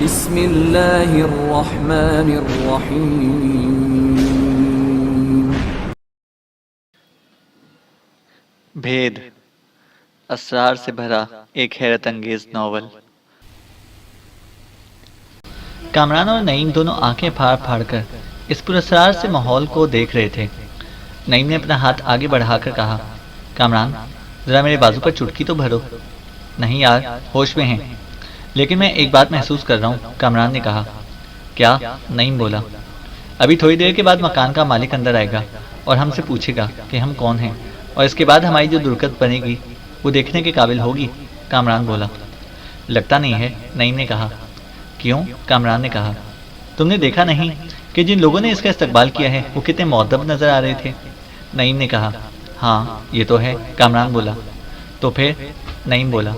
بسم اللہ الرحمن الرحیم۔ بھید، اسرار سے بھرا ایک حیرت انگیز ناول۔ کامران اور نعیم دونوں آنکھیں پھاڑ پھاڑ کر اس پراسرار سے ماحول کو دیکھ رہے تھے۔ نعیم نے اپنا ہاتھ آگے بڑھا کر کہا، کامران ذرا میرے بازو پر چٹکی تو بھرو۔ نہیں یار، ہوش میں ہیں، لیکن میں ایک بات محسوس کر رہا ہوں، کامران نے کہا۔ کیا؟ نعیم بولا۔ ابھی تھوڑی دیر کے بعد مکان کا مالک اندر آئے گا اور ہم سے پوچھے گا کہ ہم کون ہیں، اور اس کے بعد ہماری جو درگت بنے گی وہ دیکھنے کے قابل ہوگی، کامران بولا۔ لگتا نہیں ہے، نعیم نے کہا۔ کیوں؟ کامران نے کہا۔ تم نے دیکھا نہیں کہ جن لوگوں نے اس کا استقبال کیا ہے وہ کتنے مؤدب نظر آ رہے تھے؟ نعیم نے کہا۔ ہاں یہ تو ہے، کامران بولا۔ تو پھر؟ نعیم بولا۔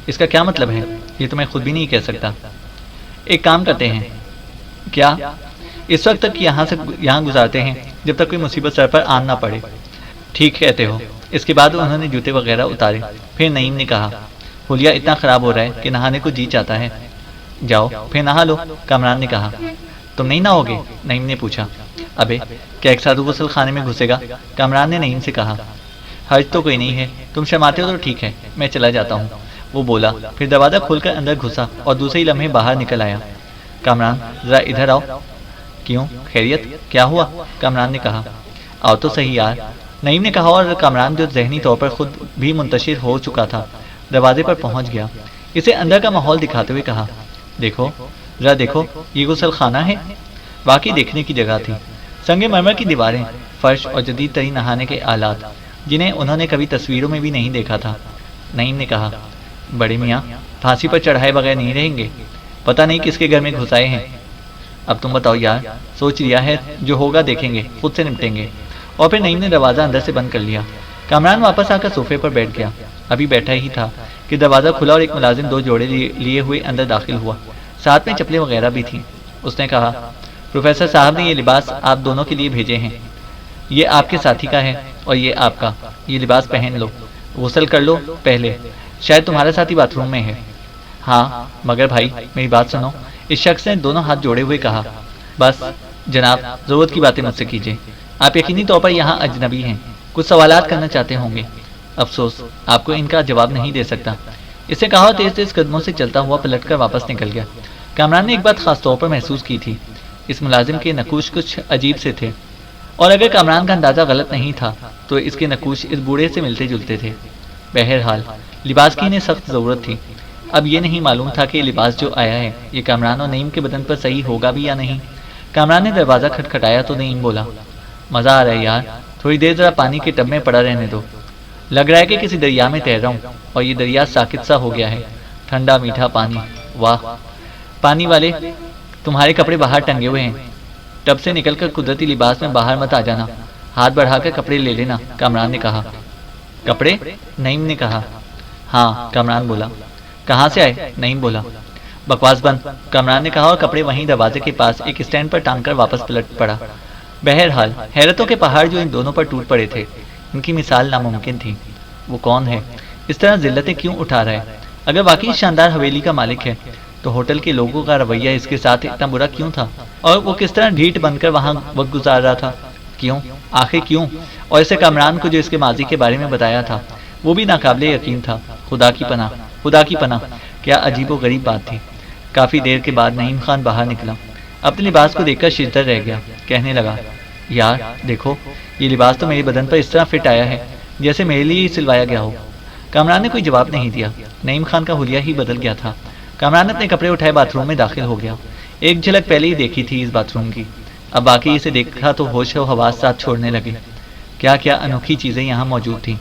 اس کا کیا مطلب ہے یہ تو میں خود بھی نہیں کہہ سکتا۔ ایک کام کرتے ہیں۔ کیا؟ اس وقت تک یہاں گزارتے ہیں جب تک کوئی مصیبت سر پر آن نہ پڑے۔ ٹھیک کہتے ہو۔ اس کے بعد انہوں نے جوتے وغیرہ اتارے۔ پھر نعیم نے کہا، حلیہ اتنا خراب ہو رہا ہے کہ نہانے کو جی چاہتا ہے۔ جاؤ پھر نہا لو، کامران نے کہا۔ تم نہیں نہاؤ گے؟ نعیم نے پوچھا۔ ابے کیا ایک ساتھ غسل خانے میں گھسے گا؟ کامران نے نعیم سے کہا۔ حرج تو کوئی نہیں ہے، تم شرماتے ہو تو ٹھیک ہے، میں چلا جاتا ہوں، وہ بولا۔ پھر دروازہ کھول کر اندر گھسا اور دوسرے ہی لمحے باہر نکل آیا۔ کامران ذرا ادھر آؤ۔ کیوں؟ خیریت؟ کیا ہوا؟ کامران نے کہا۔ آؤ تو صحیح یار، نعیم نے کہا، اور کامران جو ذہنی طور پر خود بھی منتشر ہو چکا تھا دروازے پر پہنچ گیا۔ اسے اندر کا ماحول دکھاتے ہوئے کہا، دیکھو ذرا دیکھو، یہ غسل خانہ ہے؟ واقعی دیکھنے کی جگہ تھی۔ سنگ مرمر کی دیواریں، فرش اور جدید ترین نہانے کے آلات جنہیں انہوں نے کبھی تصویروں میں بھی نہیں دیکھا تھا۔ نعیم نے کہا، بڑے میاں پھانسی پر چڑھائے بغیر نہیں رہیں گے، پتہ نہیں کس کے گھر میں گھسائے ہیں۔ اب تم بتاؤ یار، سوچ لیا ہے، جو ہوگا دیکھیں گے، خود سے نپٹیں گے۔ اور پھر نعیم نے دروازہ اندر سے بند کر لیا۔ کامران واپس آ کر صوفے پر بیٹھ گیا۔ ابھی بیٹھا ہی تھا کہ دروازہ کھلا اور ایک ملازم دو جوڑے لیے ہوئے اندر داخل ہوا، ساتھ میں چپلیں وغیرہ بھی تھیں۔ اس نے کہا، پروفیسر صاحب نے یہ لباس آپ دونوں کے لیے بھیجے ہیں، یہ آپ کے ساتھی کا ہے اور یہ آپ کا، یہ لباس پہن لو، غسل کر لو پہلے، شاید تمہارا ساتھی باتھ روم میں ہے۔ ہاں مگر بھائی میری بات سنو، اس شخص نے دونوں ہاتھ جوڑے ہوئے کہا۔ بس جناب، ضرورت کی باتیں مجھ سے کیجیے، آپ یقینی طور پر یہاں اجنبی ہیں، کچھ سوالات کرنا چاہتے ہوں گے، افسوس آپ کو ان کا جواب نہیں دے سکتا۔ اسے کہا اور تیز تیز قدموں سے چلتا ہوا پلٹ کر واپس نکل گیا۔ کامران نے ایک بات خاص طور پر محسوس کی تھی، اس ملازم کے نقوش کچھ عجیب سے تھے، اور اگر کامران کا اندازہ غلط نہیں تھا تو اس کے نقوش اس بوڑھے سے ملتے جلتے تھے۔ بہرحال لباس کی انہیں سخت ضرورت تھی۔ اب یہ نہیں معلوم تھا کہ یہ لباس جو آیا ہے یہ کامران اور نعیم کے بدن پر صحیح ہوگا بھی یا نہیں۔ کامران نے دروازہ کھٹکھٹایا تو نعیم بولا، مزہ آ رہا ہے یار، تھوڑی دیر ذرا پانی کے ٹب میں پڑا رہنے دو، لگ رہا ہے کہ کسی دریا میں تیر رہا ہوں، اور یہ دریا ساکت سا ہو گیا ہے، ٹھنڈا میٹھا پانی، واہ۔ پانی والے تمہارے کپڑے باہر ٹنگے ہوئے ہیں، ٹب سے نکل کر قدرتی لباس میں باہر مت آ جانا، ہاتھ بڑھا کر کپڑے لے لینا، کامران نے کہا۔ کپڑے؟ نعیم نے کہا۔ ہاں، کامران بولا۔ کہاں سے آئے؟ نعیم بولا۔ بکواس بند، کامران نے کہا، اور کپڑے وہیں دروازے کے پاس ایک اسٹینڈ پر ٹانگ کر واپس پلٹ پڑا۔ بہرحال حیرتوں کے پہاڑ جو ان دونوں پر ٹوٹ پڑے تھے، ان کی مثال ناممکن تھی۔ وہ کون ہے؟ اس طرح ذلتیں کیوں اٹھا رہا ہے؟ اگر واقعی شاندار حویلی کا مالک ہے تو ہوٹل کے لوگوں کا رویہ اس کے ساتھ اتنا برا کیوں تھا؟ اور وہ کس طرح ڈھیٹ بن کر وہاں وقت گزار رہا تھا؟ کیوں؟ آخر کیوں؟ اور اسے کامران کو جو اس کے ماضی کے بارے میں بتایا تھا وہ بھی ناقابل یقین تھا۔ خدا کی پناہ، خدا کی پناہ، کیا عجیب و غریب بات تھی۔ کافی دیر کے بعد نعیم خان باہر نکلا، اپنے لباس کو دیکھ کر شدت رہ گیا، کہنے لگا، یار دیکھو، یہ لباس تو میرے بدن پر اس طرح فٹ آیا ہے جیسے میرے لیے ہی سلوایا گیا ہو۔ کامران نے کوئی جواب نہیں دیا۔ نعیم خان کا حلیہ ہی بدل گیا تھا۔ کامران نے اپنے کپڑے اٹھائے باتھ روم میں داخل ہو گیا۔ ایک جھلک پہلے ہی دیکھی تھی اس باتھ روم کی، اب باقی اسے دیکھا تو ہوش و حواس ساتھ چھوڑنے لگے۔ کیا کیا انوکھی چیزیں یہاں موجود تھیں،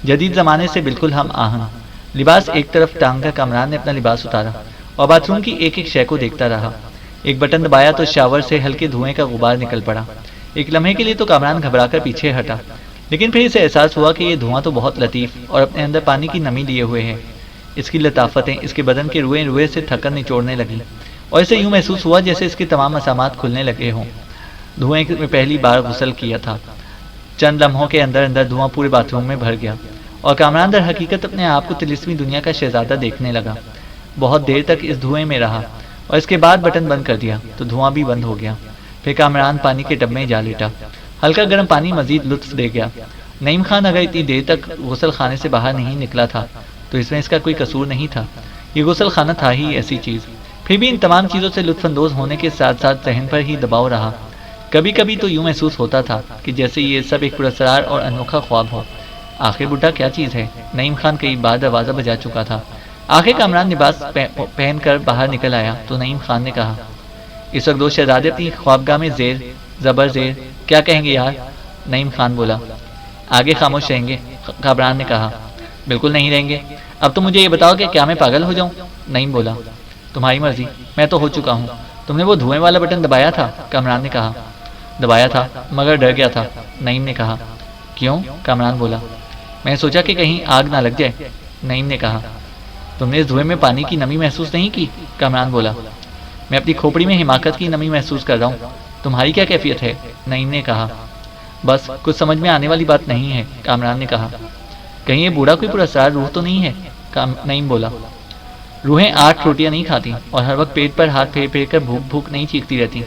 جدید زمانے سے بالکل ہم آہنگ۔ لباس ایک طرف ٹانگ کر کامران نے اپنا لباس اتارا اور باتھ روم کی ایک ایک شے کو دیکھتا رہا۔ ایک بٹن دبایا تو شاور سے ہلکے دھوئیں کا غبار نکل پڑا۔ ایک لمحے کے لیے تو کامران گھبرا کر پیچھے ہٹا، لیکن پھر اسے احساس ہوا کہ یہ دھواں تو بہت لطیف اور اپنے اندر پانی کی نمی لیے ہوئے ہے۔ اس کی لطافتیں اس کے بدن کے روئے روئے سے تھکن نچوڑنے لگیں، اور اسے یوں محسوس ہوا جیسے اس کے تمام مسامات کھلنے لگے ہوں۔ دھوئیں میں پہلی بار غسل کیا تھا، چند لمحوں کے اندر اندر دھواں پورے باتھ روم میں بھر گیا، اور کامران در حقیقت اپنے آپ کو طلسمی دنیا کا شہزادہ دیکھنے لگا۔ بہت دیر تک اس دھوئیں میں رہا، اور اس کے بعد بٹن بند کر دیا تو دھواں بھی بند ہو گیا۔ پھر کامران پانی کے ٹب میں جا لیٹا۔ ہلکا گرم پانی مزید لطف دے گیا۔ نعیم خان اگر اتنی دیر تک غسل خانے سے باہر نہیں نکلا تھا تو اس میں اس کا کوئی قصور نہیں تھا، یہ غسل خانہ تھا ہی ایسی چیز۔ پھر بھی ان تمام چیزوں سے لطف اندوز ہونے کے ساتھ ساتھ ذہن پر ہی دباؤ رہا۔ کبھی کبھی تو یوں محسوس ہوتا تھا کہ جیسے یہ سب ایک پراسرار اور انوکھا خواب ہو۔ آخر بڈھا کیا چیز ہے؟ نعیم خان کئی بار دروازہ بجا چکا تھا۔ آخر کامران لباس پہن کر باہر نکل آیا تو نعیم خان نے کہا، اس وقت دو شہزادے اپنی خوابگاہ میں زیر زبر زیر کیا کہیں گے یار؟ نعیم خان بولا، آگے خاموش رہیں گے؟ کامران نے کہا، بالکل نہیں رہیں گے۔ اب تو مجھے یہ بتاؤ کہ کیا میں پاگل ہو جاؤں؟ نعیم بولا، تمہاری مرضی، میں تو ہو چکا ہوں۔ تم نے وہ دھوئیں والا بٹن دبایا تھا؟ کامران نے کہا، دبایا تھا مگر ڈر گیا تھا۔ نعیم نے کہا، کیوں؟ کامران بولا، میں نے سوچا کہ کہیں آگ نہ لگ جائے۔ نعیم نے کہا، تم نے اس دھوئیں میں پانی کی نمی محسوس نہیں کی؟ کامران بولا، میں اپنی کھوپڑی میں حماقت کی نمی محسوس کر رہا ہوں۔ تمہاری کیا کیفیت ہے؟ نعیم نے کہا، بس کچھ سمجھ میں آنے والی بات نہیں ہے۔ کامران نے کہا، کہیں یہ بوڑھا کوئی پراسرار روح تو نہیں ہے؟ نعیم بولا، روحیں 8 روٹیاں نہیں کھاتی اور ہر وقت پیٹ پر ہاتھ پھیر پھیر کر بھوک بھوک نہیں چیختی رہتی،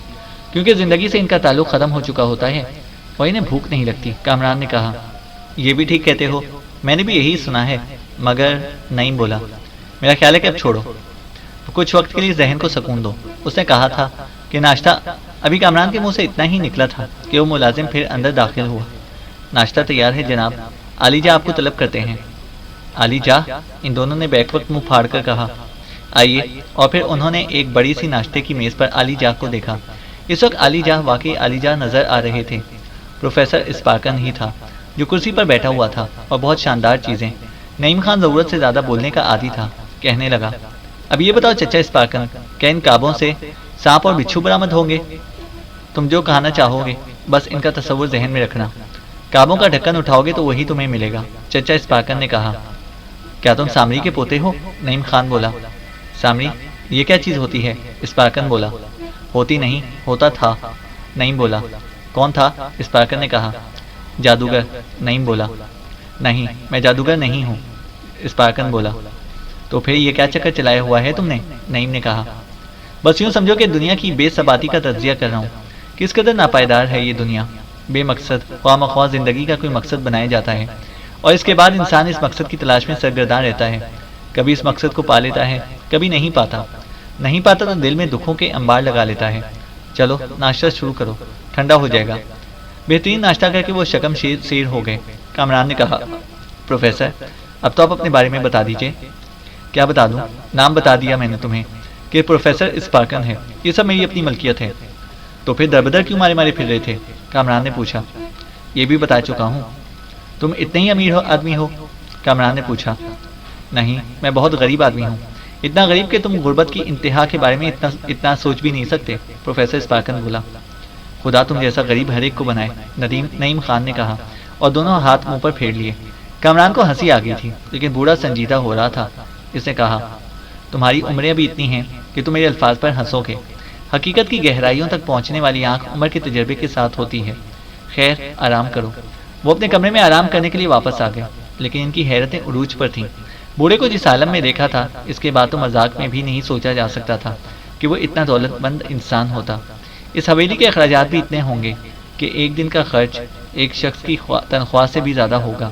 کیونکہ زندگی سے ان کا تعلق ختم ہو چکا ہوتا ہے اور انہیں بھوک نہیں لگتی۔ کامران نے کہا، یہ بھی ٹھیک کہتے ہو، میں نے بھی یہی سنا ہے، مگر نعیم بولا، میرا خیال ہے کہ اب چھوڑو، کچھ وقت کے لیے ذہن کو سکون دو۔ اس نے کہا تھا کہ ناشتہ، ابھی کامران کے منہ سے اتنا ہی نکلا تھا کہ وہ ملازم پھر اندر داخل ہوا۔ ناشتہ تیار ہے جناب، علی جا آپ کو طلب کرتے ہیں۔ علی جا؟ ان دونوں نے بیک وقت منہ پھاڑ کر کہا، آئیے۔ اور پھر انہوں نے ایک بڑی سی ناشتے کی میز پر علی جا کو دیکھا۔ اس وقت علی جا واقعی علی جا نظر آ رہے تھے۔ پروفیسر اسپارکن ہی تھا جو کرسی پر بیٹھا ہوا تھا، اور بہت شاندار چیزیں۔ نعیم خان ضرورت سے زیادہ بولنے کا عادی تھا، کہنے لگا، اب یہ بتاؤ چچا اسپارکن، کیا ان کعبوں سے سانپ اور بچھو برآمد ہوں گے؟ تم جو کہنا چاہو گے بس ان کا تصور ذہن میں رکھنا۔ کعبوں کا ڈھکن اٹھاؤ گے تو وہی تمہیں ملے گا، چچا اسپارکن نے کہا۔ کیا تم سامری کے پوتے ہو؟ نعیم خان بولا۔ سامری؟ یہ کیا چیز ہوتی ہے؟ اسپارکن بولا۔ ہوتی نہیں، ہوتا تھا، نعیم بولا۔ کون تھا؟ اسپارکن نے کہا۔ جادوگر، نعیم بولا۔ نہیں، میں جادوگر نہیں ہوں، اسپارکن بولا۔ تو پھر یہ کیا چکر چلایا ہوا ہے تم نے؟ نعیم نے کہا۔ بس یوں سمجھو کہ دنیا کی بے ثباتی کا تجزیہ کر رہا ہوں، کس قدر ناپائیدار ہے یہ دنیا۔ بے مقصد خواہ مخواہ زندگی کا کوئی مقصد بنایا جاتا ہے، اور اس کے بعد انسان اس مقصد کی تلاش میں سرگرداں رہتا ہے۔ کبھی اس مقصد کو پا لیتا ہے، کبھی نہیں پاتا تو دل میں دکھوں کے انبار لگا لیتا ہے۔ چلو ناشتہ شروع کرو، ٹھنڈا ہو جائے گا۔ بہترین ناشتہ کر کے وہ شکم سیر ہو گئے۔ کامران نے کہا، پروفیسر اب تو آپ اپنے بارے میں بتا دیجئے۔ کیا بتا دوں؟ نام بتا دیا میں نے تمہیں کہ پروفیسر اسپارکن ہے، یہ سب میری اپنی ملکیت ہے۔ تو پھر دربدر کیوں مارے مارے پھر رہے تھے؟ کامران نے پوچھا۔ یہ بھی بتا چکا ہوں۔ تم اتنے ہی امیر آدمی ہو؟ کامران نے پوچھا۔ نہیں، میں بہت غریب آدمی ہوں، اتنا غریب کہ تم غربت کی انتہا کے بارے میں اتنا سوچ بھی نہیں سکتے، پروفیسر اسپارکن بولا۔ خدا تم جیسا غریب ہر ایک کو بنائے، نعیم خان نے کہا، اور دونوں ہاتھ منہ پر پھیر لیے۔ کامران کو ہنسی آ گئی تھی، لیکن بوڑھا سنجیدہ ہو رہا تھا۔ اس نے کہا، تمہاری عمریں بھی اتنی ہیں کہ تم میرے الفاظ پر ہنسو گے۔ حقیقت کی گہرائیوں تک پہنچنے والی آنکھ عمر کے تجربے کے ساتھ ہوتی ہے۔ خیر، آرام کرو۔ وہ اپنے کمرے میں آرام کرنے کے لیے واپس آ گئے، لیکن ان کی حیرتیں عروج پر تھیں۔ بوڑھے کو جس عالم میں دیکھا تھا، اس کے بعد تو مذاق میں بھی نہیں سوچا جا سکتا تھا کہ وہ اتنا دولت مند انسان ہوتا۔ اس حویلی کے اخراجات بھی اتنے ہوں گے کہ ایک دن کا خرچ ایک شخص کی تنخواہ سے بھی زیادہ ہوگا۔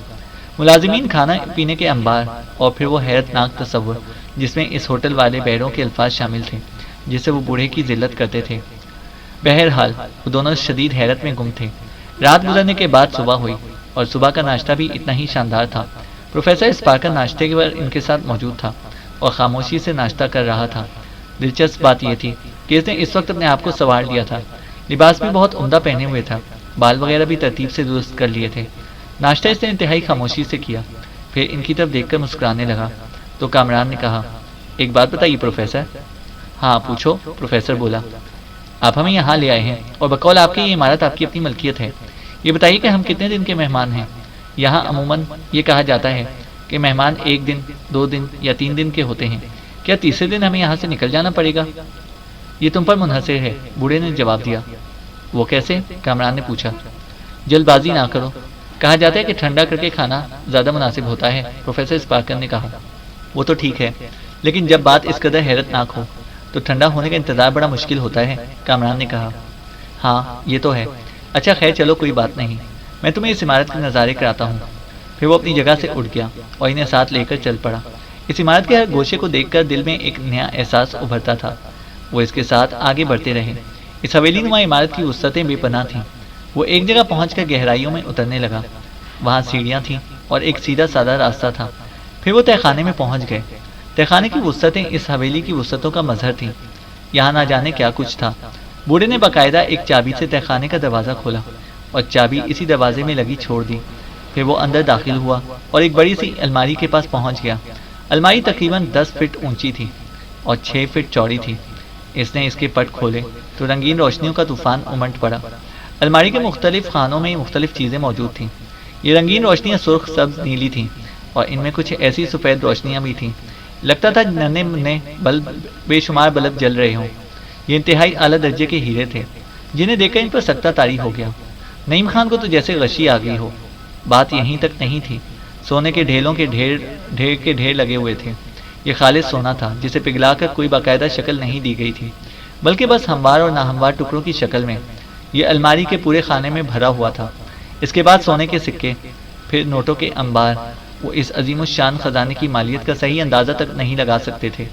ملازمین، کھانا پینے کے انبار، اور پھر وہ حیرت ناک تصور جس میں اس ہوٹل والے بیروں کے الفاظ شامل تھے جسے وہ بوڑھے کی ذلت کرتے تھے۔ بہرحال وہ دونوں شدید حیرت میں گم تھے۔ رات گزرنے کے بعد صبح ہوئی، اور صبح کا ناشتہ بھی اتنا ہی شاندار تھا۔ پروفیسر اسپارکن ناشتے کے بعد ان کے ساتھ موجود تھا اور خاموشی سے ناشتہ کر رہا تھا۔ دلچسپ بات یہ تھی کہ اس نے اس وقت اپنے آپ کو سنوار لیا تھا، لباس بھی بہت عمدہ پہنے ہوئے تھا، بال وغیرہ بھی ترتیب سے درست کر لیے تھے۔ ناشتہ اس نے انتہائی خاموشی سے کیا، پھر ان کی طرف دیکھ کر مسکرانے لگا تو کامران نے کہا، ایک بات بتائیے پروفیسر۔ ہاں پوچھو، پروفیسر بولا۔ آپ ہمیں یہاں لے آئے ہیں اور بقول آپ کی یہ عمارت آپ کی اپنی ملکیت ہے، یہ بتائیے کہ ہم کتنے دن کے مہمان ہیں؟ یہاں عموماً یہ کہا جاتا ہے کہ مہمان 1 دن، 2 دن یا 3 دن کے ہوتے ہیں، کیا تیسرے دن ہمیں یہاں سے نکل جانا پڑے گا؟ یہ تم پر منحصر ہے، بوڑھے نے جواب دیا۔ وہ کیسے؟ کامران نے پوچھا۔ جلد بازی نہ کرو، کہا جاتا ہے کہ ٹھنڈا کر کے کھانا زیادہ مناسب ہوتا ہے، پروفیسر اسپارکن نے کہا۔ وہ تو ٹھیک ہے، لیکن جب بات اس قدر حیرت ناک ہو تو ٹھنڈا ہونے کا انتظار بڑا مشکل ہوتا ہے، کامران نے کہا۔ ہاں یہ تو ہے۔ اچھا خیر چلو کوئی بات نہیں، میں تمہیں اس عمارت کے نظارے کراتا ہوں۔ پھر وہ اپنی جگہ سے اٹھ گیا اور انہیں ساتھ لے کر چل پڑا۔ اس عمارت کے ہر گوشے کو دیکھ کر دل میں ایک نیا احساس ابھرتا تھا۔ وہ اس کے ساتھ آگے بڑھتے رہے۔ اس حویلی نما عمارت کی وسعتیں بے پناہ تھیں۔ وہ ایک جگہ پہنچ کر گہرائیوں میں اترنے لگا۔ وہاں سیڑھیاں تھیں اور ایک سیدھا سادہ راستہ تھا۔ پھر وہ تہخانے میں پہنچ گئے۔ تہخانے کی وسعتیں اس حویلی کی وسعتوں کا مظہر تھیں۔ یہاں نہ جانے کیا کچھ تھا۔ بوڑھے نے باقاعدہ ایک چابی سے تہخانے کا دروازہ کھولا اور چابی اسی دروازے میں لگی چھوڑ دی۔ پھر وہ اندر داخل ہوا اور ایک بڑی سی الماری کے پاس پہنچ گیا۔ الماری تقریباً 10 فٹ اونچی تھی اور 6 فٹ چوڑی تھی۔ اس نے اس کے پٹ کھولے تو رنگین روشنیوں کا طوفان امنڈ پڑا۔ الماری کے مختلف خانوں میں مختلف چیزیں موجود تھیں۔ یہ رنگین روشنیاں سرخ، سبز، نیلی تھیں اور ان میں کچھ ایسی سفید روشنیاں بھی تھیں، لگتا تھا ننے منے بلب، بے شمار بلب جل رہے ہوں۔ یہ انتہائی اعلیٰ درجے کے ہیرے تھے جنہیں دیکھ کر ان پر سکتہ طاری ہو گیا۔ نعیم خان کو تو جیسے غشی آ گئی ہو۔ بات یہیں تک نہیں تھی، سونے کے ڈھیلوں کے ڈھیر لگے ہوئے تھے۔ یہ خالص سونا تھا جسے پگھلا کر کوئی باقاعدہ شکل نہیں دی گئی تھی، بلکہ بس ہموار اور ناہموار ٹکڑوں کی شکل میں۔ یہ الماری کے پورے خانے میں بھرا ہوا تھا۔ اس کے بعد سونے کے سکے، پھر نوٹوں کے انبار۔ وہ اس عظیم الشان خزانے کی مالیت کا صحیح اندازہ تک نہیں لگا سکتے تھے،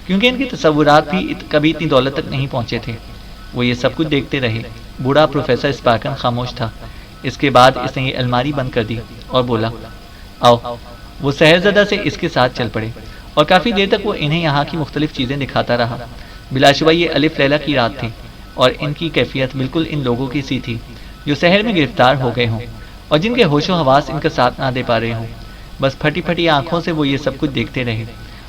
کیونکہ ان کے تصورات بھی کبھی اتنی دولت تک نہیں پہنچے تھے۔ وہ یہ سب کچھ دیکھتے رہے۔ بوڑھا پروفیسر اسپارکن خاموش تھا۔ اس کے بعد اس نے یہ الماری بند کر دی اور بولا، آؤ۔ وہ سحرزدہ سے اس کے ساتھ چل پڑے اور کافی دیر تک وہ انہیں یہاں کی مختلف چیزیں دکھاتا رہا۔ بلا شبہ یہ الف لیلہ کی رات تھی اور ان کی کیفیت بالکل ان لوگوں کی سی تھی جو شہر میں گرفتار ہو گئے ہوں اور جن کے ہوش و حواس ان کا ساتھ نہ دے پا رہے ہوں۔ بس پھٹی پھٹی آنکھوں سے وہ یہ سب کچھ دیکھتے رہے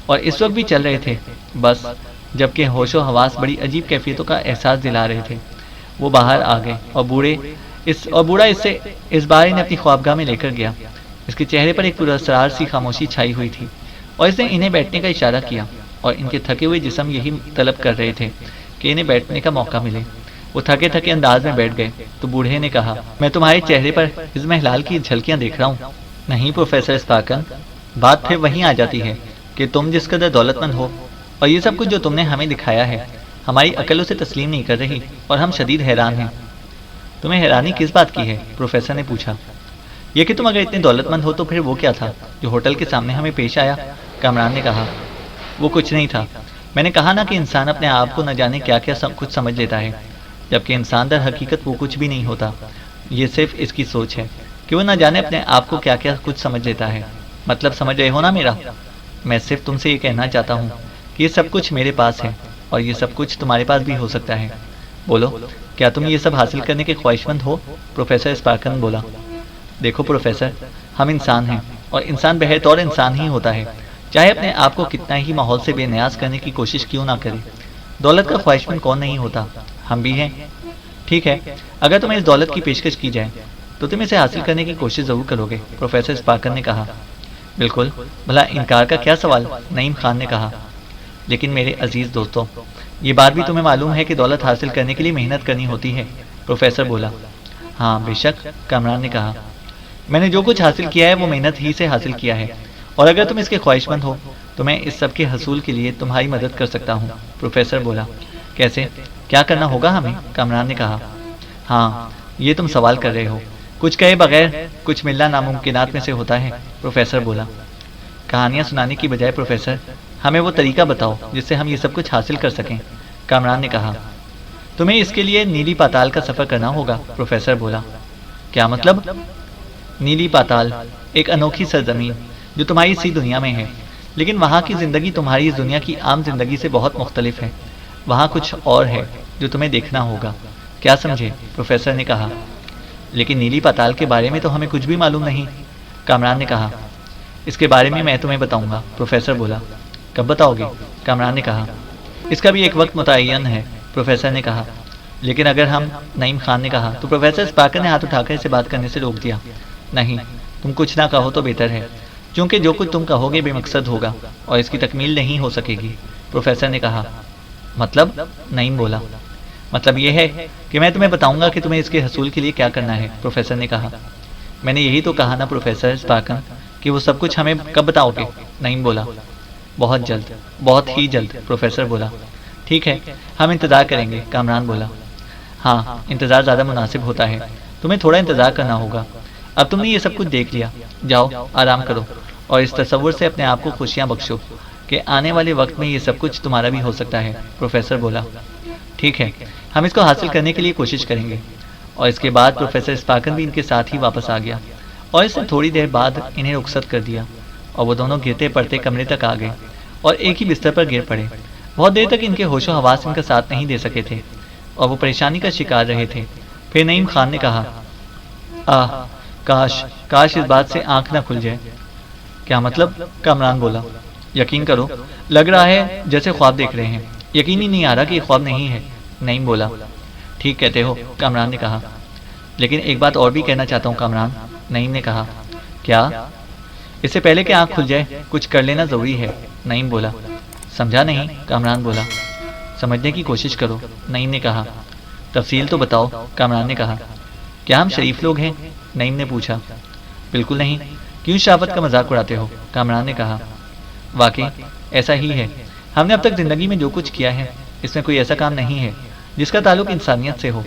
اور اس وقت بھی چل رہے تھے بس، جبکہ ہوش و حواس بڑی عجیب کیفیتوں کا احساس دلا رہے تھے۔ وہ باہر آ گئے اور بوڑھا اس بار انہیں اپنی خوابگاہ میں لے کر گیا۔ اس کے چہرے پر ایک پراسرار سی خاموشی چھائی ہوئی تھی اور اس نے انہیں بیٹھنے کا اشارہ کیا اور ان کے تھکے ہوئے جسم یہی طلب کر رہے تھے کہ انہیں بیٹھنے کا موقع ملے۔ وہ تھکے تھکے انداز میں بیٹھ گئے تو بوڑھے نے کہا، میں تمہارے چہرے پر حزم ہلال کی جھلکیاں دیکھ رہا ہوں۔ نہیں پروفیسر اسپارکن، بات پھر وہیں آ جاتی ہے کہ تم جس قدر دولت مند ہو اور یہ سب کچھ جو تم نے ہمیں دکھایا ہے، ہماری عقل اسے تسلیم نہیں کر رہی اور ہم شدید حیران ہیں۔ تمہیں حیرانی کس بات کی ہے؟ پروفیسر نے پوچھا۔ یہ کہ تم اگر اتنے دولت مند ہو تو پھر وہ کیا تھا جو ہوٹل کے سامنے ہمیں پیش آیا؟ کامران نے کہا۔ وہ کچھ نہیں تھا۔ میں نے کہا نا کہ انسان اپنے آپ کو نہ جانے کیا کیا کچھ سمجھ لیتا ہے، جبکہ انسان در حقیقت وہ کچھ بھی نہیں ہوتا۔ یہ صرف اس کی سوچ ہے کہ وہ نہ جانے اپنے آپ کو کیا کیا کچھ سمجھ لیتا ہے۔ مطلب سمجھ رہے ہو نا میرا؟ میں صرف تم سے یہ کہنا چاہتا ہوں کہ یہ سب کچھ میرے پاس ہے اور یہ سب کچھ تمہارے پاس بھی ہو سکتا ہے۔ بولو، کیا تم یہ سب حاصل کرنے کے خواہش مند ہو؟ پروفیسر اسپارکن بولا۔ دیکھو پروفیسر، ہم انسان ہیں اور انسان بہر طور انسان ہی ہوتا ہے، چاہے اپنے آپ کو کتنا ہی ماحول سے بے نیاز کرنے کی کوشش کیوں نہ کرے۔ دولت کا خواہش مند کون نہیں ہوتا؟ ہم بھی ہیں۔ ٹھیک ہے، اگر تمہیں اس دولت کی پیشکش کی جائے تو تم اسے حاصل کرنے کی کوشش ضرور کرو گے، پروفیسر اسپارکن نے کہا۔ بالکل، بھلا انکار کا کیا سوال؟ نعیم خان نے کہا۔ لیکن میرے عزیز دوستو، یہ بات بھی تمہیں معلوم ہے کہ دولت حاصل کرنے کے لیے محنت کرنی ہوتی ہے، پروفیسر بولا۔ ہاں بے شک، کامران نے کہا۔ میں نے جو کچھ حاصل کیا ہے وہ محنت ہی سے حاصل کیا ہے، اور اگر تم اس کے خواہش مند ہو تو میں اس سب کے حصول کے لیے تمہاری مدد کر سکتا ہوں، پروفیسر بولا۔ کیسے؟ کیا کرنا ہوگا ہمیں؟ کامران نے کہا۔ ہاں، یہ تم سوال کر رہے ہو۔ کچھ کہے بغیر کچھ ملنا ناممکنات میں سے ہوتا ہے، پروفیسر بولا۔ کہانیاں سنانے کی بجائے پروفیسر، ہمیں وہ طریقہ بتاؤ جس سے ہم یہ سب کچھ حاصل کر سکیں، کامران نے کہا۔ تمہیں اس کے لیے نیلی پاتال کا سفر کرنا ہوگا، پروفیسر بولا۔ کیا مطلب؟ نیلی پاتال ایک انوکھی سرزمین جو تمہاری اسی دنیا میں ہے، لیکن وہاں کی زندگی تمہاری اس دنیا کی عام زندگی سے بہت مختلف ہے۔ وہاں کچھ اور ہے جو تمہیں دیکھنا ہوگا۔ کیا سمجھے؟ پروفیسر نے کہا۔ لیکن نیلی پاتال کے بارے میں تو ہمیں کچھ بھی معلوم نہیں، کامران نے کہا۔ اس کے بارے میں تمہیں بتاؤں گا، پروفیسر بولا۔ کب بتاؤ گے؟ کامران نے کہا۔ اس کا بھی ایک وقت متعین ہے، پروفیسر نے کہا۔ لیکن اگر ہم، نعیم خان نے کہا، تو پروفیسر اسپارکن نے ہاتھ اٹھا کر اسے بات کرنے سے روک دیا۔ نہیں، تم کچھ نہ کہو تو بہتر ہے، کیونکہ جو کچھ تم کہو گے بے مقصد ہوگا اور اس کی تکمیل نہیں ہو سکے گی، پروفیسر نے کہا۔ مطلب؟ نعیم بولا۔ مطلب یہ ہے کہ میں تمہیں بتاؤں گا کہ تمہیں اس کے حصول کے لیے کیا کرنا ہے، پروفیسر نے کہا۔ میں نے یہی تو کہا نا پروفیسر اسپارکن کہ وہ سب کچھ ہمیں کب بتاؤ گے، نعیم بولا۔ بہت جلد، بہت ہی جلد، پروفیسر بولا۔ ٹھیک ہے، ہم انتظار کریں گے، کامران بولا۔ ہاں، انتظار زیادہ مناسب ہوتا ہے، تمہیں تھوڑا انتظار کرنا ہوگا۔ اب تم نے یہ سب کچھ دیکھ لیا، جاؤ آرام کرو اور اس تصور سے اپنے آپ کو خوشیاں بخشو کہ آنے والے وقت میں یہ سب کچھ تمہارا بھی ہو سکتا ہے، پروفیسر بولا۔ ٹھیک ہے، ہم اس کو حاصل کرنے کے لیے کوشش کریں گے۔ اور اس کے بعد پروفیسر اسپارکن بھی ان کے ساتھ ہی واپس آ گیا اور اس نے تھوڑی دیر بعد انہیں رخصت کر دیا اور وہ دونوں گرتے پڑتے کمرے تک آ گئے اور ایک ہی بستر پر گر پڑے۔ بہت دیر تک ان کے ہوش و حواس ان کا ساتھ نہیں دے سکے تھے اور وہ پریشانی کا شکار رہے تھے۔ پھر نعیم خان نے کہا، کاش اس بات سے آنکھ نہ کھل جائے۔ کیا مطلب؟ کامران بولا۔ یقین کرو، لگ رہا ہے جیسے خواب دیکھ رہے ہیں، یقین ہی نہیں آ رہا کہ یہ خواب نہیں ہے، نعیم بولا۔ ٹھیک کہتے ہو، کامران نے کہا، لیکن ایک بات اور بھی کہنا چاہتا ہوں کامران، نعیم نے کہا۔ کیا؟ اس سے پہلے کہ آنکھ کھل جائے کچھ کر لینا ضروری ہے، نعیم بولا۔ سمجھا نہیں، کامران بولا۔ سمجھنے کی کوشش کرو، نعیم نے کہا۔ تفصیل تو بتاؤ، کامران نے کہا۔ کیا ہم شریف لوگ ہیں؟ نعیم نے پوچھا۔ بالکل نہیں، کیوں شرافت کا مذاق اڑاتے ہو؟ کامران نے کہا۔ واقعی ایسا ہی ہے، ہم نے اب تک زندگی میں جو کچھ کیا ہے اس میں کوئی ایسا کام نہیں ہے جس کا تعلق انسانیت سے ہو۔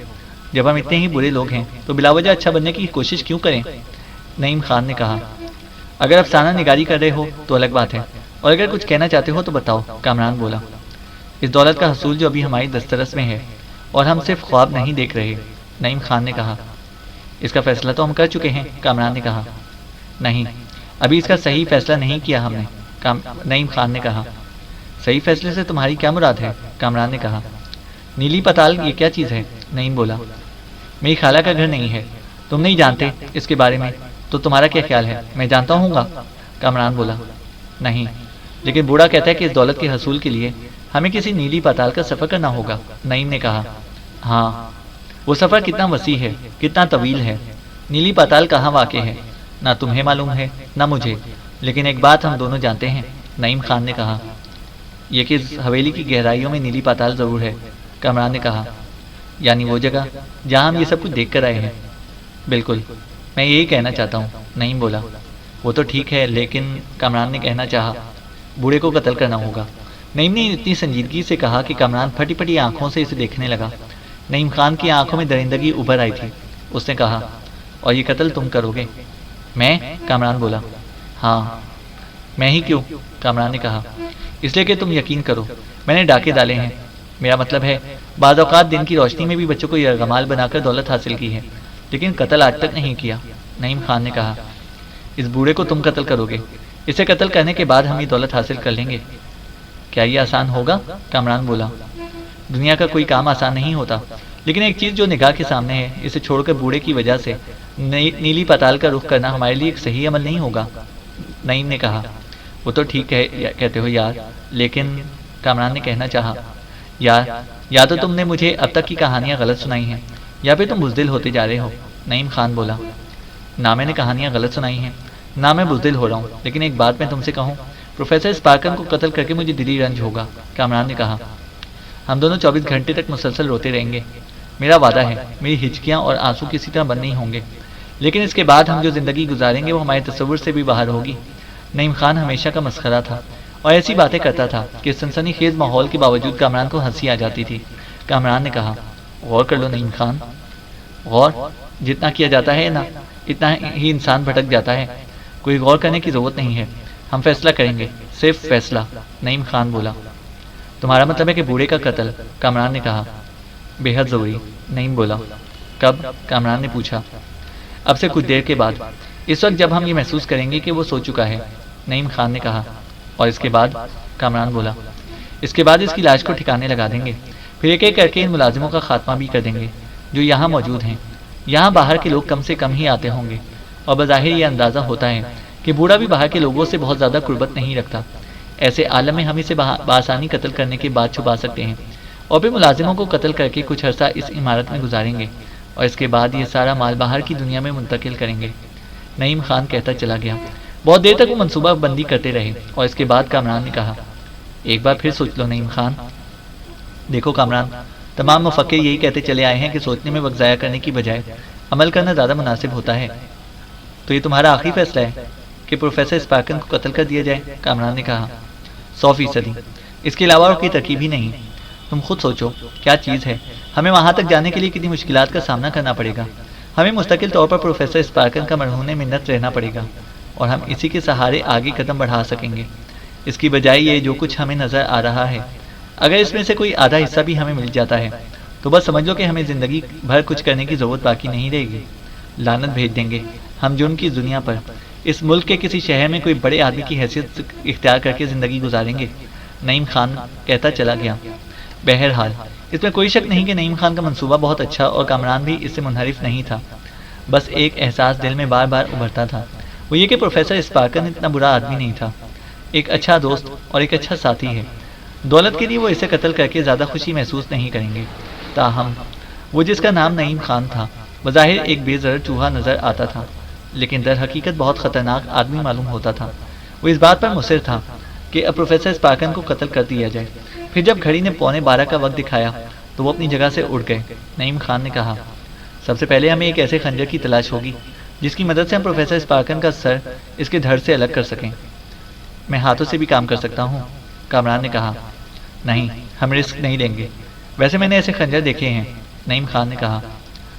جب ہم اتنے ہی برے لوگ ہیں تو بلا وجہ اچھا بننے کی کوشش کیوں کریں؟ نعیم خان نے کہا۔ اگر افسانہ نگاری کر رہے ہو تو الگ بات ہے، اور اگر کچھ کہنا چاہتے ہو تو بتاؤ، کامران بولا۔ اس دولت کا حصول جو ابھی ہماری دسترس میں ہے اور ہم صرف خواب نہیں دیکھ رہے، نعیم خان نے کہا۔ اس کا فیصلہ تو ہم کر چکے ہیں، کامران نے کہا۔ نہیں، ابھی اس کا صحیح فیصلہ نہیں کیا ہم نے، نعیم خان نے کہا۔ صحیح فیصلے سے تمہاری کیا مراد ہے؟ کامران نے کہا۔ نیلی پتال یہ کیا چیز ہے؟ نعیم بولا۔ میری خالہ کا گھر نہیں ہے، تم نہیں جانتے اس کے بارے میں، تو تمہارا کیا خیال ہے میں جانتا ہوں گا؟ کامران بولا۔ نہیں، لیکن بوڑھا کہتا ہے کہ اس دولت کے حصول کے لیے ہمیں کسی نیلی پتال کا سفر کرنا ہوگا، نعیم نے کہا۔ ہاں، وہ سفر کتنا وسیع ہے، کتنا طویل ہے۔ نیلی پتال کہاں واقع ہے نہ تمہیں معلوم ہے نہ مجھے، لیکن ایک بات ہم دونوں جانتے ہیں، نعیم خان نے کہا۔ یہ کہ اس حویلی کی گہرائیوں میں نیلی پتال ضرور ہے، کامران نے کہا۔ یعنی وہ جگہ جہاں ہم یہ سب کچھ دیکھ کر آئے ہیں؟ بالکل، میں یہی کہنا چاہتا ہوں، نعیم بولا۔ وہ تو ٹھیک ہے، لیکن کامران نے کہنا چاہا، بوڑھے کو قتل کرنا ہوگا۔ نعیم نے اتنی سنجیدگی سے کہا کہ کامران پھٹی پھٹی آنکھوں سے اسے دیکھنے لگا۔ نعیم خان کی آنکھوں میں درندگی ابھر آئی تھی۔ اس نے کہا، اور یہ قتل تم کرو گے؟ میں؟ کامران بولا۔ ہاں، میں ہی کیوں؟ کامران نے کہا۔ اس لیے کہ تم یقین کرو، میں نے ڈاکے ڈالے ہیں، میرا مطلب ہے بعض اوقات دن کی روشنی میں بھی بچوں کو یرغمال بنا کر دولت حاصل کی ہے، لیکن قتل آج تک نہیں کیا، نعیم خان نے کہا۔ اس بوڑھے کو تم قتل کرو گے، اسے قتل کرنے کے بعد ہم یہ دولت حاصل کر لیں گے۔ کیا یہ آسان ہوگا؟ کامران بولا۔ دنیا کا کوئی کام آسان نہیں ہوتا، لیکن ایک چیز جو نگاہ کے سامنے ہے اسے چھوڑ کر بوڑھے کی وجہ سے نیلی پتال کا رخ کرنا ہمارے لیے ایک صحیح عمل نہیں ہوگا، نعیم نے کہا۔ وہ تو ٹھیک کہتے ہو یار، لیکن کامران نے کہنا چاہا، یار یا تو تم نے مجھے اب تک کی کہانیاں غلط سنائی ہیں یا پھر تم بزدل ہوتے جا رہے ہو، نعیم خان بولا۔ نہ میں نے کہانیاں غلط سنائی ہیں، نہ میں بزدل ہو رہا ہوں، لیکن ایک بات میں تم سے کہوں، پروفیسر اسپارکن کو قتل کر کے مجھے دلی رنج ہوگا، کامران نے کہا۔ ہم دونوں 24 گھنٹے تک مسلسل روتے رہیں گے، میرا وعدہ ہے، میری ہچکیاں اور آنسو کسی طرح بند نہیں ہوں گے، لیکن اس کے بعد ہم جو زندگی گزاریں گے وہ ہمارے تصور سے بھی باہر ہوگی۔ نعیم خان ہمیشہ کا مسخرہ تھا اور ایسی باتیں کرتا تھا کہ سنسنی خیز ماحول کے باوجود کامران کو ہنسی آ جاتی تھی۔ کامران نے کہا، غور کر لو نعیم خان، غور جتنا کیا جاتا ہے نا اتنا ہی انسان بھٹک جاتا ہے، کوئی غور کرنے کی ضرورت نہیں ہے، ہم فیصلہ کریں گے، صرف فیصلہ، نعیم خان بولا۔ تمہارا مطلب ہے کہ بوڑھے کا قتل؟ کامران نے کہا۔ بے حد ضروری، نعیم بولا۔ کب؟ کامران نے پوچھا۔ اب سے کچھ دیر کے بعد، اس وقت جب ہم یہ محسوس کریں گے کہ وہ سو چکا ہے، نعیم خان نے کہا۔ اور اس کے بعد؟ کامران بولا۔ اس کے بعد اس کی لاش کو ٹھکانے لگا دیں گے، پھر ایک ایک کر کے ان ملازموں کا خاتمہ بھی کر دیں گے جو یہاں موجود ہیں۔ یہاں باہر کے لوگ کم سے کم ہی آتے ہوں گے، اور بظاہر یہ اندازہ ہوتا ہے کہ بوڑھا بھی باہر کے لوگوں سے بہت زیادہ قربت نہیں رکھتا۔ ایسے عالم میں ہم اسے بآسانی قتل کرنے کے بعد چھپا سکتے ہیں، اور پھر ملازموں کو قتل کر کے کچھ عرصہ اس عمارت میں گزاریں گے، اور اس کے بعد یہ سارا مال باہر کی دنیا میں منتقل کریں گے، نعیم خان کہتا چلا گیا۔ بہت دیر تک وہ منصوبہ بندی کرتے رہے، اور اس کے بعد کامران نے کہا، ایک بار پھر سوچ لو نعیم خان۔ دیکھو کامران، تمام مفکر یہی کہتے چلے آئے ہیں کہ سوچنے میں وقت ضائع کرنے کی بجائے عمل کرنا زیادہ مناسب ہوتا ہے۔ تو یہ تمہارا آخری فیصلہ ہے کہ پروفیسر اسپارکن کو قتل کر دیا جائے؟ کامران نے کہا۔ 100%، اس کے علاوہ اور کوئی ترکیب ہی نہیں۔ تم خود سوچو کیا چیز ہے، ہمیں وہاں تک جانے کے لیے کتنی مشکلات کا سامنا کرنا پڑے گا۔ ہمیں مستقل طور پر پروفیسر اسپارکن کا مرہون منت رہنا پڑے گا، اور ہم اسی کے سہارے آگے قدم بڑھا سکیں گے۔ اس کی بجائے یہ جو کچھ ہمیں نظر آ رہا ہے، اگر اس میں سے کوئی آدھا حصہ بھی ہمیں مل جاتا ہے تو بس سمجھ لو کہ ہمیں زندگی بھر کچھ کرنے کی ضرورت باقی نہیں رہے گی۔ لعنت بھیج دیں گے ہم جرم کی دنیا پر، اس ملک کے کسی شہر میں کوئی بڑے آدمی کی حیثیت اختیار کر کے زندگی گزاریں گے۔ نعیم خان کہتا چلا گیا۔ بہرحال اس میں کوئی شک نہیں کہ نعیم خان کا منصوبہ بہت اچھا اور کامران بھی اس سے منحرف نہیں تھا۔ بس ایک احساس دل میں بار بار ابھرتا تھا، وہ یہ کہ پروفیسر اسپارکن اتنا برا آدمی نہیں تھا، ایک اچھا دوست اور ایک اچھا ساتھی ہے۔ دولت کے لیے وہ اسے قتل کر کے زیادہ خوشی محسوس نہیں کریں گے۔ تاہم وہ جس کا نام نعیم خان تھا بظاہر ایک بے ضرر چوہا نظر آتا تھا، لیکن در حقیقت بہت خطرناک آدمی معلوم ہوتا تھا۔ وہ اس بات پر مصر تھا کہ اب پروفیسر اسپارکن کو قتل کر دیا جائے۔ پھر جب گھڑی نے 11:15 کا وقت دکھایا تو وہ اپنی جگہ سے اٹھ گئے۔ نعیم خان نے کہا، سب سے پہلے ہمیں ایک ایسے خنجر کی تلاش ہوگی جس کی مدد سے ہم پروفیسر اسپارکن کا سر اس کے دھڑ سے الگ کر سکیں۔ میں ہاتھوں سے بھی کام کر سکتا ہوں، کامران نے کہا۔ نہیں، ہم رسک نہیں لیں گے، ویسے میں نے ایسے خنجر دیکھے ہیں، نعیم خان نے کہا۔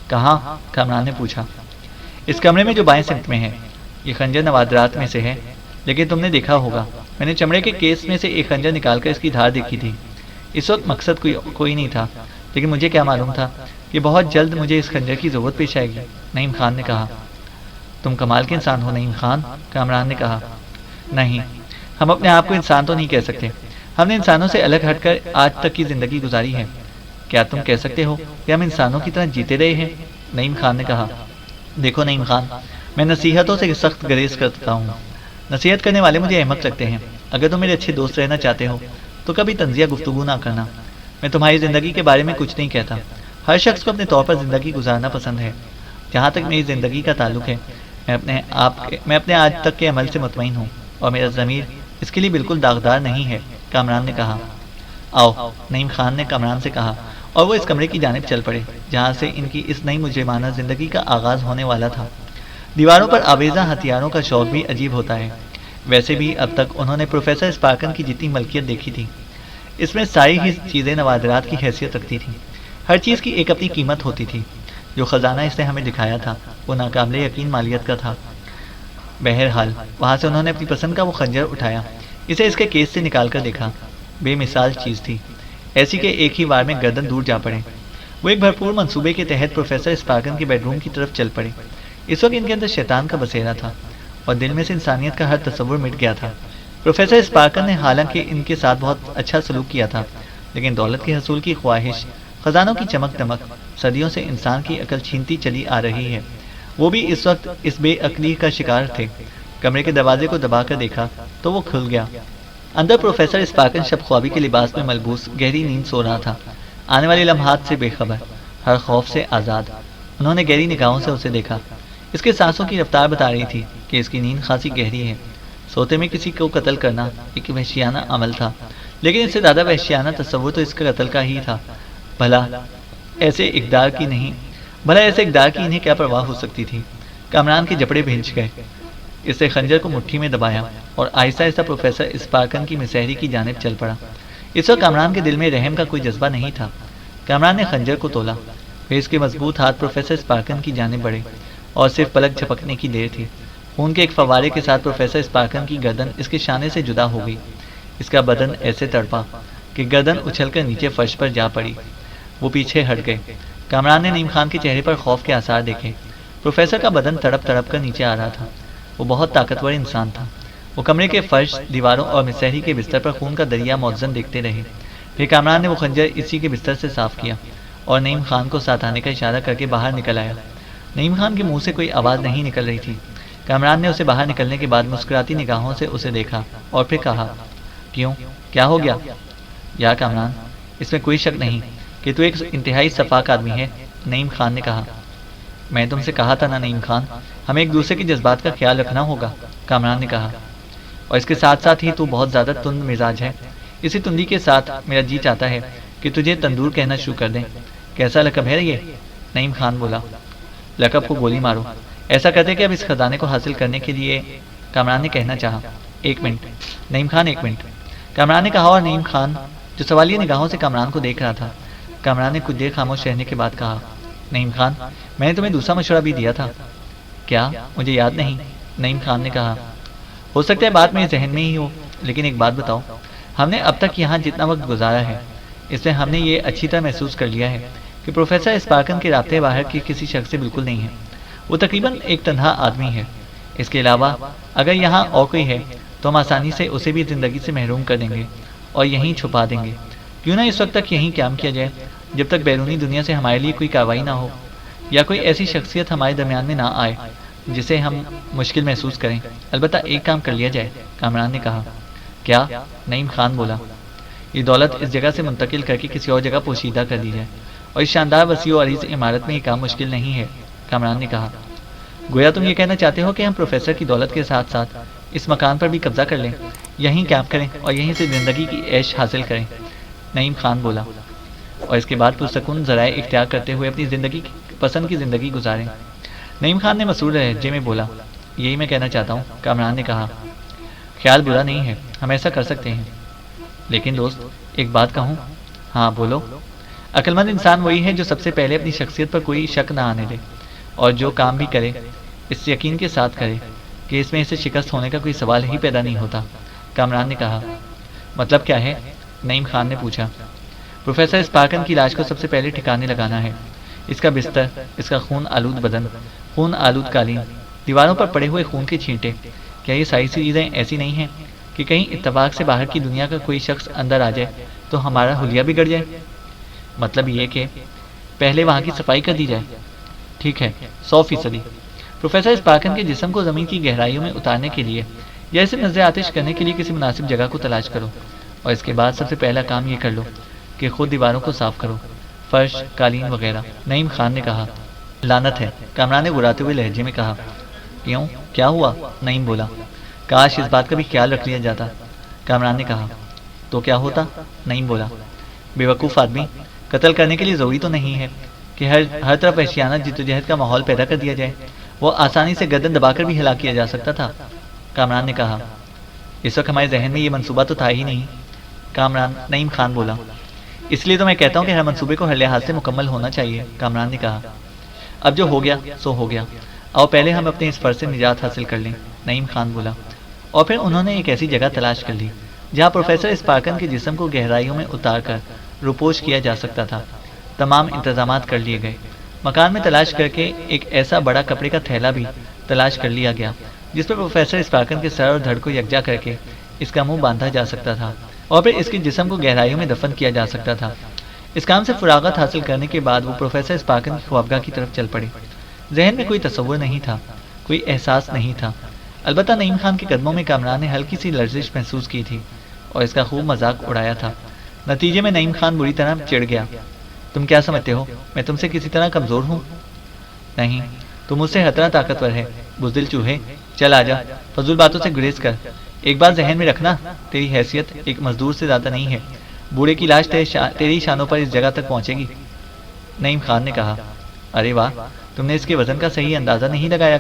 کہاں؟ کامران نے پوچھا۔ اس کمرے میں جو بائیں سمت میں ہے۔ یہ خنجر نوادرات میں سے ہے، لیکن تم نے دیکھا ہوگا میں نے چمڑے کے کیس میں سے ایک خنجر نکال کر اس کی دھار دیکھی تھی۔ اس وقت مقصد کوئی نہیں تھا، لیکن مجھے کیا معلوم تھا کہ بہت جلد مجھے اس خنجر کی ضرورت پیش آئے گی، نعیم خان نے کہا۔ تم کمال کے انسان ہو نعیم خان، کامران نے کہا۔ نہیں، ہم اپنے آپ کو انسان تو نہیں کہہ سکتے، ہم نے انسانوں سے الگ ہٹ کر آج تک کی زندگی گزاری ہے۔ کیا تم کہہ سکتے ہو کہ ہم انسانوں کی طرح جیتے رہے ہیں؟ نعیم خان نے کہا۔ دیکھو نعیم خان، میں نصیحتوں سے سخت گریز کرتا ہوں، نصیحت کرنے والے مجھے احمق لگتے ہیں۔ اگر تم میرے اچھے دوست رہنا چاہتے ہو تو کبھی طنزیہ گفتگو نہ کرنا۔ میں تمہاری زندگی کے بارے میں کچھ نہیں کہتا، ہر شخص کو اپنے طور پر زندگی گزارنا پسند ہے۔ جہاں تک میری زندگی کا تعلق ہے، میں اپنے آج تک کے عمل سے مطمئن ہوں، اور میرا ضمیر اس کے لیے بالکل داغدار نہیں ہے، کامران نے کہا۔ آؤ، نعیم خان نے کامران سے کہا، اور وہ اس کمرے کی جانب چل پڑے جہاں سے ان کی اس نئی مجرمانہ زندگی کا آغاز ہونے والا تھا۔ دیواروں پر آویزہ ہتھیاروں کا شوق بھی عجیب ہوتا ہے۔ ویسے بھی اب تک انہوں نے پروفیسر اسپارکن کی جتنی ملکیت دیکھی تھی، اس میں ساری ہی چیزیں نوادرات کی حیثیت رکھتی تھیں۔ ہر چیز کی ایک اپنی قیمت ہوتی تھی۔ جو خزانہ اس نے ہمیں دکھایا تھا وہ ناقابل یقین مالیت کا تھا۔ بہرحال وہاں سے انہوں نے اپنی پسند کا وہ خنجر اٹھایا، اسے اس کے کیس سے نکال کر دیکھا۔ بے مثال چیز تھی، ایسی کہ ایک ہی وار میں گردن دور جا پڑے۔ وہ ایک بھرپور منصوبے کے تحت پروفیسر اسپارکن کے بیڈ روم کی طرف چل پڑے۔ اس وقت ان کے اندر شیطان کا بسیرا تھا، اور دل میں سے انسانیت کا ہر تصور مٹ گیا تھا۔ پروفیسر اسپارکن نے حالانکہ ان کے ساتھ بہت اچھا سلوک کیا تھا، لیکن دولت کے حصول کی خواہش، خزانوں کی چمک دمک صدیوں سے انسان کی عقل چھینتی چلی آ رہی ہے۔ وہ بھی اس وقت اس بے عقلی کا شکار تھے۔ کمرے کے دروازے کو دبا کر دیکھا تو وہ کھل گیا۔ اندر پروفیسر اسپارکن شب خوابی کے لباس میں ملبوس گہری نیند سو رہا تھا، آنے والے لمحات سے بے خبر، ہر خوف سے آزاد۔ انہوں نے گہری نگاہوں سے اسے دیکھا۔ اس کے سانسوں کی رفتار بتا رہی تھی کہ اس کی نیند خاصی گہری ہے۔ سوتے میں کسی کو قتل کرنا ایک وحشیانہ عمل تھا، لیکن اس سے زیادہ وحشیانہ تصور تو اس کے قتل کا ہی تھا۔ بھلا ایسے اقدار کی انہیں کیا پرواہ ہو سکتی تھی؟ کامران کے جبڑے بھینچ گئے۔ اس نے خنجر کو مٹھی میں دبایا اور آہستہ آہستہ پروفیسر اسپارکن کی مسحری کی جانب چل پڑا۔ اس وقت کامران کے دل میں رحم کا کوئی جذبہ نہیں تھا۔ کامران نے خنجر کو تولا، پھر اس کے مضبوط ہاتھ پروفیسر اسپارکن کی جانب بڑھے، اور صرف پلک جھپکنے کی دیر تھی۔ خون کے ایک فوارے کے ساتھ پروفیسر اسپارکن کی گردن اس کے شانے سے جدا ہو گئی۔ اس کا بدن ایسے تڑپا کہ گردن اچھل کر نیچے فرش پر جا پڑی۔ وہ پیچھے ہٹ گئے۔ کامران نے نعیم خان کے چہرے پر خوف کے آثار دیکھے۔ پروفیسر کا بدن تڑپ تڑپ کر نیچے آ رہا تھا۔ وہ بہت طاقتور انسان تھا۔ وہ کمرے کے فرش، دیواروں اور مسحری کے بستر پر خون کا دریا موزن دیکھتے رہے۔ پھر کامران نے وہ خنجر اسی کے بستر سے صاف کیا اور نعیم خان کو ساتھ آنے کا اشارہ کر کے باہر نکل آیا۔ نعیم خان کے منہ سے کوئی آواز نہیں نکل رہی تھی۔ کامران نے اسے باہر نکلنے کے بعد مسکراتی نگاہوں سے اسے دیکھا اور پھر کہا، کیوں، کیا ہو گیا؟ یا کامران، اس میں کوئی شک نہیں کہ تو ایک انتہائی صفاک آدمی ہے، نعیم خان نے کہا۔ میں تم سے کہا تھا نا نعیم خان، ہمیں ایک دوسرے کے جذبات کا خیال رکھنا ہوگا، کامران نے کہا۔ اور اس کے ساتھ ساتھ ہی تو بہت زیادہ تند مزاج ہے۔ اسی تندی کے ساتھ میرا جی چاہتا ہے کہ تجھے تندور کہنا شروع کر دیں۔ کیسا لقب ہے یہ؟ نعیم خان بولا۔ لقب کو گولی مارو، ایسا کہتے کہ اب اس خزانے کو حاصل کرنے کے لیے، کامران نے کہنا چاہا۔ ایک منٹ نعیم خان، ایک منٹ، کامران نے کہا، اور نعیم خان جو سوالیہ نگاہوں سے کامران کو دیکھ رہا تھا۔ کامران نے کچھ دیر خاموش رہنے کے بعد کہا، نعیم خان، میں نے تمہیں دوسرا مشورہ بھی دیا تھا۔ کیا؟ مجھے یاد نہیں، نعیم خان نے کہا۔ ہو سکتا ہے بات میرے ذہن میں ہی ہو، لیکن ایک بات بتاؤ، ہم نے اب تک یہاں جتنا وقت گزارا ہے اس میں ہم نے یہ اچھی طرح محسوس کر لیا ہے کہ پروفیسر اسپارکن کے رابطے باہر کی کسی شخص سے بالکل نہیں ہے۔ وہ تقریباً ایک تنہا آدمی ہے۔ اس کے علاوہ اگر یہاں اور کوئی ہے تو ہم آسانی سے اسے بھی زندگی سے محروم کر دیں گے اور یہیں چھپا دیں گے۔ کیوں نہ اس وقت تک یہیں قیام کیا جائے جب تک بیرونی دنیا سے ہمارے لیے کوئی کارروائی نہ ہو یا کوئی ایسی شخصیت ہمارے درمیان میں نہ آئے جسے ہم مشکل محسوس کریں۔ البتہ ایک کام کر لیا جائے، کامران نے کہا۔ کیا؟ نعیم خان بولا۔ یہ دولت اس جگہ سے منتقل کر کے کسی اور جگہ پوشیدہ کر دی جائے، اور اس شاندار وسیع و عریض عمارت میں یہ کام مشکل نہیں ہے، کامران نے کہا۔ گویا تم یہ کہنا چاہتے ہو کہ ہم پروفیسر کی دولت کے ساتھ ساتھ اس مکان پر بھی قبضہ کر لیں، یہیں کیمپ کریں اور یہیں سے زندگی کی عیش حاصل کریں، نعیم خان بولا، اور اس کے بعد پرسکون ذرائع اختیار کرتے ہوئے اپنی زندگی پسند کی زندگی گزاریں۔ نعیم خان نے مسرور لہجے میں بولا، یہی میں کہنا چاہتا ہوں، کامران نے کہا۔ خیال برا نہیں ہے، ہم ایسا کر سکتے ہیں، لیکن دوست ایک بات کہوں؟ ہاں بولو۔ عقل مند انسان وہی ہے جو سب سے پہلے اپنی شخصیت پر کوئی شک نہ آنے دے، اور جو کام بھی کرے اس یقین کے ساتھ کرے کہ اس میں اسے شکست ہونے کا کوئی سوال ہی پیدا نہیں ہوتا، کامران نے کہا۔ مطلب کیا ہے؟ نعیم خان نے پوچھا۔ پروفیسر اسپارکن کی لاش کو سب سے پہلے ٹھکانے لگانا ہے۔ اس کا بستر، اس کا خون آلود بدن، خون آلود قالین، دیواروں پر پڑے ہوئے خون کے چھینٹے، کیا یہ ساری چیزیں ایسی نہیں ہیں کہ کہیں اتفاق سے باہر کی دنیا کا کوئی شخص اندر آ جائے تو ہمارا حلیہ بگڑ جائے؟ مطلب یہ کہ پہلے وہاں کی صفائی کر دی جائے۔ ٹھیک ہے، 100%۔ پروفیسر اسپارکن کے جسم کو زمین کی گہرائیوں میں اتارنے کے لیے یا اسے نظر آتش کرنے کے لیے کسی مناسب جگہ کو تلاش کرو، اور اس کے بعد سب سے پہلا کام یہ کر لو کہ خود دیواروں کو صاف کرو، فرش، قالین وغیرہ، نعیم خان نے کہا۔ لعنت ہے، کامران نے براتے ہوئے لہجے میں کہا۔ کیوں؟ کیا ہوا؟ نعیم بولا۔ کاش اس بات کا بھی خیال رکھ لیا جاتا، کامران نے کہا۔ تو کیا ہوتا؟ نعیم بولا۔ بے وقوف آدمی، قتل کرنے کے لیے ضروری تو نہیں ہے کہ ہر طرف وحشیانہ جدوجہد کا ماحول پیدا کر دیا جائے، وہ آسانی سے گردن دبا کر بھی ہلاک کیا جا سکتا تھا، کامران نے کہا۔ اس وقت ہمارے ذہن میں یہ منصوبہ تو تھا ہی نہیں، نعیم خان بولا۔ اس لیے تو میں کہتا ہوں کہ ہر منصوبے کو ہر لحاظ سے مکمل ہونا چاہیے، کامران نے کہا۔ اب جو ہو گیا سو ہو گیا، اور پہلے ہم اپنے اس فرض سے نجات حاصل کر لیں، نعیم خان بولا۔ اور پھر انہوں نے ایک ایسی جگہ تلاش کر لی جہاں پروفیسر اسپارکن کے جسم کو گہرائیوں میں اتار کر روپوش کیا جا سکتا تھا۔ تمام انتظامات کر لیے گئے۔ مکان میں تلاش کر کے ایک ایسا بڑا کپڑے کا تھیلا بھی تلاش کر لیا گیا جس پر پروفیسر اسپارکن کے سر اور دھڑ کو یکجا کر کے اس کا منہ باندھا جا سکتا تھا، اور پھر اس کے جسم کو گہرائیوں میں دفن کیا جا سکتا تھا۔ اس کام سے فراغت حاصل کرنے کے بعد وہ پروفیسر اسپارکن کی خوابگاہ کی طرف چل پڑے۔ ذہن میں کوئی تصور نہیں تھا، کوئی احساس نہیں تھا، البتہ نعیم خان کے قدموں میں کامران نے ہلکی سی لرزش محسوس کی تھی اور اس کا خوب مذاق اڑایا تھا۔ نتیجے میں نعیم خان بری طرح چڑ گیا۔ تم کیا سمجھتے ہو میں تم سے کسی طرح کمزور ہوں؟ نہیں، تم مجھ سے ہر طرح طاقتور ہے، بزدل چوہے۔ چل آجا، فضول باتوں سے گریز کر۔ ایک بات ذہن میں رکھنا، تیری حیثیت ایک مزدور سے زیادہ نہیں ہے۔ بوڑھے کی لاش تیری شانوں پر اس جگہ تک پہنچے گی، نعیم خان نے کہا۔ ارے واہ، تم نے اس کے وزن کا صحیح اندازہ نہیں لگایا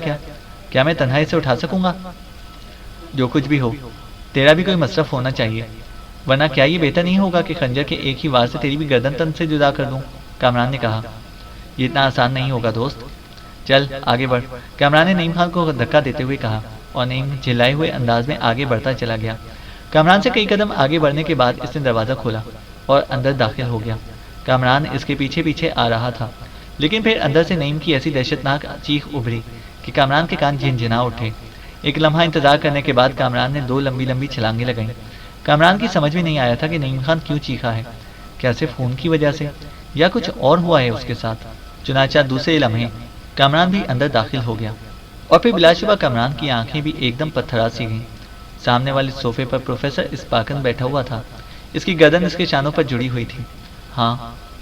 کیا میں تنہائی سے اٹھا سکوں گا؟ جو کچھ بھی ہو، تیرا بھی کوئی مصرف ہونا چاہیے، ورنہ کیا یہ بہتر نہیں ہوگا کہ خنجر کے ایک ہی وار سے تیری بھی گردن تن سے جدا کر دوں، کامران نے کہا۔ یہ اتنا آسان نہیں ہوگا دوست، چل آگے بڑھ، کامران نے نعیم خان کو دھکا دیتے ہوئے کہا، اور نعیم جھلائے ہوئے انداز میں آگے بڑھتا چلا گیا۔ کامران سے کئی قدم آگے بڑھنے کے بعد اس نے دروازہ کھولا اور اندر داخل ہو گیا۔ کامران اس کے پیچھے پیچھے آ رہا تھا، لیکن پھر اندر سے نعیم کی ایسی دہشتناک چیخ ابھری کہ کامران کے کان جھنجھنا اٹھے۔ ایک لمحہ انتظار کرنے کے بعد کامران نے 2 لمبی لمبی چھلانگیں لگائیں۔ کامران کی سمجھ میں نہیں آیا تھا کہ نعیم خان کیوں چیخا ہے، کیا صرف خون کی وجہ سے یا کچھ اور ہوا ہے اس کے ساتھ؟ چنانچہ دوسرے لمحے کامران بھی اندر داخل ہو گیا، اور پھر بلا شبہ کامران کی آنکھیں بھی ایک دم پتھرا سی گئیں۔ سامنے والے صوفے پر پروفیسر اسپارکن بیٹھا ہوا تھا، اس کی گردن اس کے شانوں پر جڑی ہوئی تھی۔ ہاں،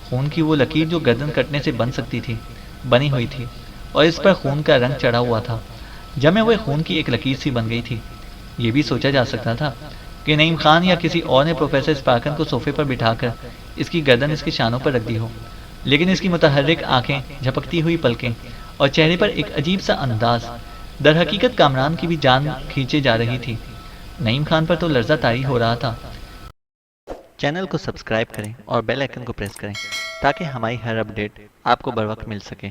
خون کی وہ لکیر جو گردن کٹنے سے بن سکتی تھی بنی ہوئی تھی، اور اس پر خون کا رنگ چڑھا ہوا تھا، جمے ہوئے خون کی ایک لکیر سی بن گئی تھی۔ یہ بھی سوچا جا سکتا تھا کہ نعیم خان یا کسی اور نے پروفیسر اسپارکن کو صوفے پر بٹھا کر اس کی گردن اس کے شانوں پر رکھ دی ہو، لیکن اس کی متحرک آنکھیں، جھپکتی ہوئی پلکیں اور چہرے پر ایک عجیب سا انداز در حقیقت کامران کی بھی جان کھینچے جا رہی تھی۔ نعیم خان پر تو لرزہ طاری ہو رہا تھا۔ چینل کو سبسکرائب کریں اور بیل آئکن کو پریس کریں تاکہ ہماری ہر اپڈیٹ آپ کو بر وقت مل سکے۔